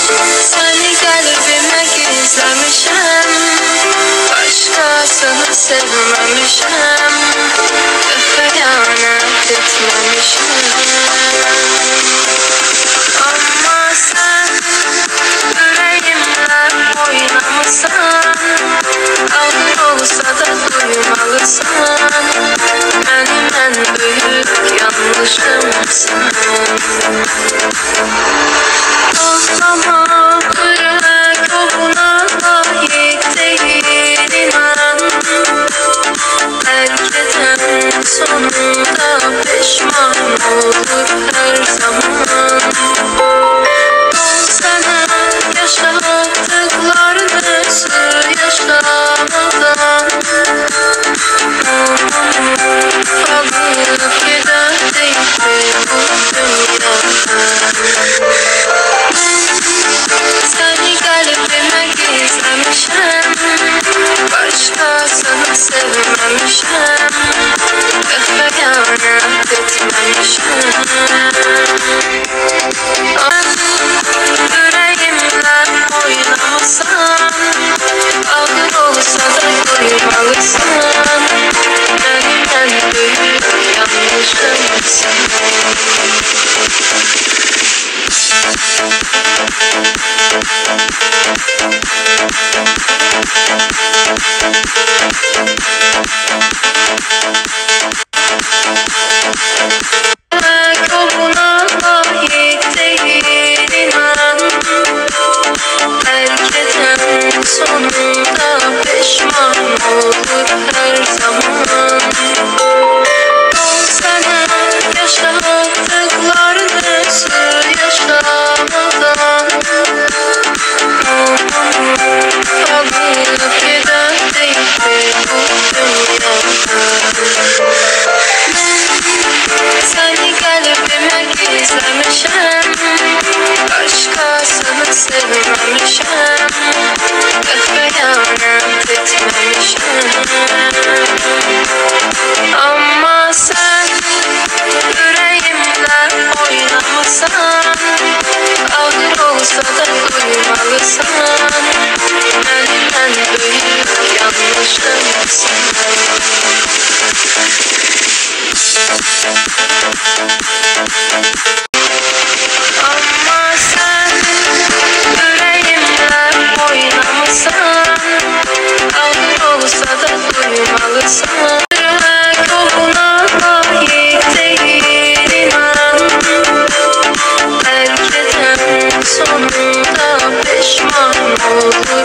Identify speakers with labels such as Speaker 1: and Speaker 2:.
Speaker 1: Seni kalbime gizlemişim, başkasını sevmemişim, hıyanet etmemişim. Ama sen yüreğimle oynamışsan, ağır olsa da duymalısan, benim en büyük yanlışımsın. Ağlama, yürek ona layık değil inan. Terk eden sonunda pişman olur her zaman. Sana yaşattıklarını yaşamadan alıp giderdik bu dünyadan. Seni kalbime gizlemişim, başkasını sevmemişim, hıyanet etmemişim. Yüreğimle oynamasan, ağır olsa da duymalısan, benim en büyük yanlışımsın. Kovuna layık değil inan. Terk eden sonunda pişman olur her zaman. Sana yaşattıklarını yaşamadan alıp giderdik bu dünyadan. Seni kalbime gizlemişim, başkasını sevmemişim, hıyanet etmemişim. Ama sen yüreğimle oynamasan, ağır olsa da duymalısan, benim en büyük yanlışımsın. Ama sen yüreğimle oynamasan, ağır olsa da duymalısan. Yürek ona layık değil inan. Terk eden sonunda pişman olur